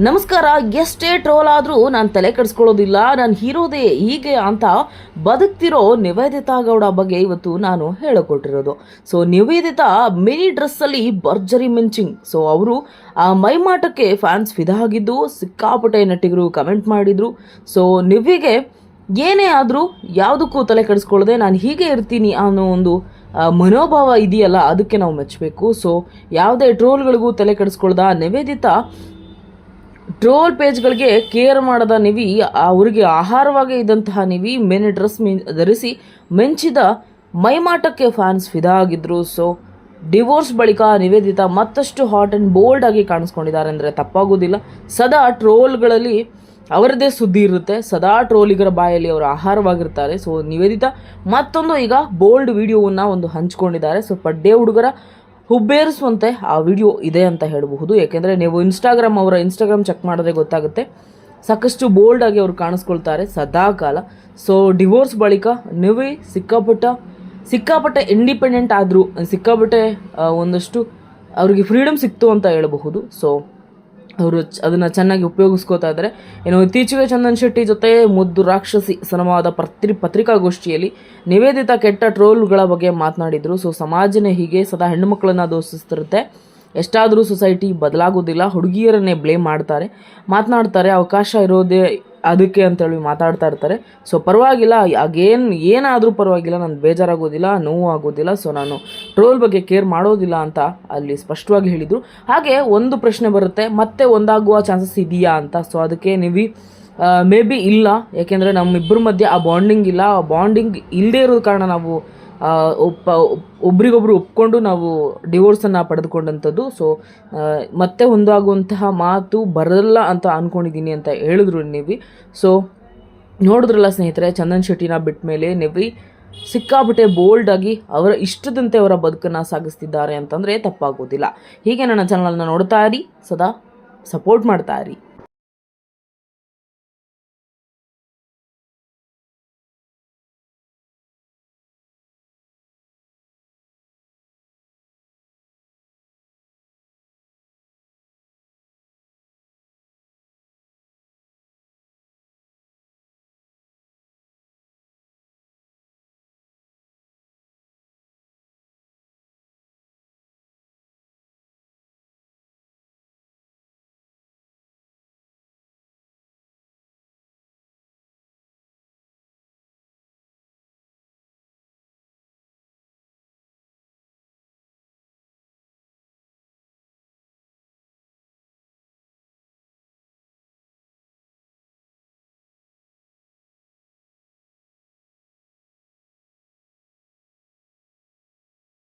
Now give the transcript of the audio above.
ನಮಸ್ಕಾರ. ಎಷ್ಟೇ ಟ್ರೋಲ್ ಆದರೂ ನಾನು ತಲೆ ಕೆಡಿಸ್ಕೊಳ್ಳೋದಿಲ್ಲ, ನಾನು ಹೀರೋದೇ ಹೀಗೆ ಅಂತ ಬದುಕ್ತಿರೋ ನಿವೇದಿತಾ ಗೌಡ ಬಗ್ಗೆ ಇವತ್ತು ನಾನು ಹೇಳಿಕೊಟ್ಟಿರೋದು. ಸೊ ನಿವೇದಿತಾ ಮಿನಿ ಡ್ರೆಸ್ಸಲ್ಲಿ ಭರ್ಜರಿ ಮಿಂಚಿಂಗ್. ಸೊ ಅವರು ಆ ಮೈಮಾಟಕ್ಕೆ ಫ್ಯಾನ್ಸ್ ಫಿದಾ ಆಗಿದ್ದು, ಸಿಕ್ಕಾಪಟ್ಟೆ ನಟಿಗರು ಕಮೆಂಟ್ ಮಾಡಿದರು. ಸೊ ನಿವ್ವಿಗೆ ಏನೇ ಆದರೂ ಯಾವುದಕ್ಕೂ ತಲೆ ಕೆಡಿಸ್ಕೊಳ್ಳದೆ ನಾನು ಹೀಗೆ ಇರ್ತೀನಿ ಅನ್ನೋ ಒಂದು ಮನೋಭಾವ ಇದೆಯಲ್ಲ, ಅದಕ್ಕೆ ನಾವು ಮೆಚ್ಚಬೇಕು. ಸೊ ಯಾವುದೇ ಟ್ರೋಲ್ಗಳಿಗೂ ತಲೆ ಕೆಡಿಸ್ಕೊಳ್ದ ನಿವೇದಿತಾ ಟ್ರೋಲ್ ಪೇಜ್ಗಳಿಗೆ ಕೇರ್ ಮಾಡದ ನಿವಿ, ಅವರಿಗೆ ಆಹಾರವಾಗಿ ಇದ್ದಂತಹ ನಿವಿ ಮಿನಿ ಡ್ರೆಸ್ ಧರಿಸಿ ಮೆಂಚಿದ ಮೈಮಾಟಕ್ಕೆ ಫ್ಯಾನ್ಸ್ ಫಿದಾ ಆಗಿದ್ರು. ಸೊ ಡಿವೋರ್ಸ್ ಬಳಿಕ ನಿವೇದಿತಾ ಮತ್ತಷ್ಟು ಹಾಟ್ ಆ್ಯಂಡ್ ಬೋಲ್ಡ್ ಆಗಿ ಕಾಣಿಸ್ಕೊಂಡಿದ್ದಾರೆ ಅಂದರೆ ತಪ್ಪಾಗೋದಿಲ್ಲ. ಸದಾ ಟ್ರೋಲ್ಗಳಲ್ಲಿ ಅವರದೇ ಸುದ್ದಿ ಇರುತ್ತೆ, ಸದಾ ಟ್ರೋಲಿಗರ ಬಾಯಲ್ಲಿ ಅವರು ಆಹಾರವಾಗಿರ್ತಾರೆ. ಸೊ ನಿವೇದಿತಾ ಮತ್ತೊಂದು ಈಗ ಬೋಲ್ಡ್ ವಿಡಿಯೋವನ್ನು ಒಂದು ಹಂಚ್ಕೊಂಡಿದ್ದಾರೆ. ಸೊ ಪಡ್ಡೆ ಹುಡುಗರ ಹುಬ್ಬೇರಿಸುವಂತೆ ಆ ವಿಡಿಯೋ ಇದೆ ಅಂತ ಹೇಳಬಹುದು. ಯಾಕೆಂದರೆ ನೀವು ಅವರ ಇನ್ಸ್ಟಾಗ್ರಾಮ್ ಚೆಕ್ ಮಾಡಿದ್ರೆ ಗೊತ್ತಾಗುತ್ತೆ, ಸಾಕಷ್ಟು ಬೋಲ್ಡ್ ಆಗಿ ಅವರು ಕಾಣಿಸ್ಕೊಳ್ತಾರೆ ಸದಾ ಕಾಲ. ಸೊ ಡಿವೋರ್ಸ್ ಬಳಿಕ ನಿವಿ ಸಿಕ್ಕಾಪಟ್ಟೆ ಇಂಡಿಪೆಂಡೆಂಟ್ ಆದರು, ಸಿಕ್ಕಾಪಟ್ಟೆ ಒಂದಷ್ಟು ಅವ್ರಿಗೆ ಫ್ರೀಡಮ್ ಸಿಕ್ತು ಅಂತ ಹೇಳಬಹುದು. ಸೊ ಅವರು ಅದನ್ನು ಚೆನ್ನಾಗಿ ಉಪಯೋಗಿಸ್ಕೋತಾ ಇದ್ದಾರೆ. ಇನ್ನು ಇತ್ತೀಚೆಗೆ ಚಂದನ್ ಶೆಟ್ಟಿ ಜೊತೆ ಮುದ್ದು ರಾಕ್ಷಸಿ ಸಿನಿಮಾದ ಪತ್ರಿಕಾಗೋಷ್ಠಿಯಲ್ಲಿ ನಿವೇದಿತಾ ಕೆಟ್ಟ ಟ್ರೋಲ್ಗಳ ಬಗ್ಗೆ ಮಾತನಾಡಿದರು. ಸೊ ಸಮಾಜನೇ ಹೀಗೆ ಸದಾ ಹೆಣ್ಣುಮಕ್ಕಳನ್ನು ದೋಷಿಸ್ತಿರುತ್ತೆ, ಎಷ್ಟಾದರೂ ಸೊಸೈಟಿ ಬದಲಾಗೋದಿಲ್ಲ, ಹುಡುಗಿಯರನ್ನೇ ಬ್ಲೇಮ್ ಮಾತನಾಡ್ತಾರೆ, ಅವಕಾಶ ಇರೋದೇ ಅದಕ್ಕೆ ಅಂತೇಳಿ ಮಾತಾಡ್ತಾ ಇರ್ತಾರೆ. ಸೊ ಪರವಾಗಿಲ್ಲ, ಏನಾದರೂ ಪರವಾಗಿಲ್ಲ, ನಾನು ಬೇಜಾರಾಗೋದಿಲ್ಲ, ನೋವು ಆಗೋದಿಲ್ಲ. ಸೊ ನಾನು ಟ್ರೋಲ್ ಬಗ್ಗೆ ಕೇರ್ ಮಾಡೋದಿಲ್ಲ ಅಂತ ಅಲ್ಲಿ ಸ್ಪಷ್ಟವಾಗಿ ಹೇಳಿದರು. ಹಾಗೆ ಒಂದು ಪ್ರಶ್ನೆ ಬರುತ್ತೆ, ಮತ್ತೆ ಒಂದಾಗುವ ಚಾನ್ಸಸ್ ಇದೆಯಾ ಅಂತ. ಸೊ ಅದಕ್ಕೆ ನೀವು ಮೇ ಬಿ ಇಲ್ಲ, ಯಾಕೆಂದರೆ ನಮ್ಮಿಬ್ಬರ ಮಧ್ಯೆ ಆ ಬಾಂಡಿಂಗ್ ಇಲ್ಲ. ಆ ಬಾಂಡಿಂಗ್ ಇಲ್ಲದೇ ಇರೋ ಕಾರಣ ನಾವು ಒಬ್ರಿಗೊಬ್ರು ಒಪ್ಕೊಂಡು ನಾವು ಡಿವೋರ್ಸನ್ನು ಪಡೆದುಕೊಂಡಂಥದ್ದು. ಸೊ ಮತ್ತೆ ಒಂದಾಗುವಂತಹ ಮಾತು ಬರಲ್ಲ ಅಂತ ಅಂದ್ಕೊಂಡಿದ್ದೀನಿ ಅಂತ ಹೇಳಿದ್ರು ನಿವಿ. ಸೊ ನೋಡಿದ್ರಲ್ಲ ಸ್ನೇಹಿತರೆ, ಚಂದನ್ ಶೆಟ್ಟಿನ ಬಿಟ್ಟ ಮೇಲೆ ನಿವಿ ಸಿಕ್ಕಾಪಟ್ಟೆ ಬೋಲ್ಡಾಗಿ ಅವರ ಇಷ್ಟದಂತೆ ಅವರ ಬದುಕನ್ನು ಸಾಗಿಸ್ತಿದ್ದಾರೆ ಅಂತಂದರೆ ತಪ್ಪಾಗೋದಿಲ್ಲ. ಹೀಗೆ ನನ್ನ ಚಾನಲನ್ನು ನೋಡ್ತಾ ಇರಿ, ಸದಾ ಸಪೋರ್ಟ್ ಮಾಡ್ತಾ ಇರಿ.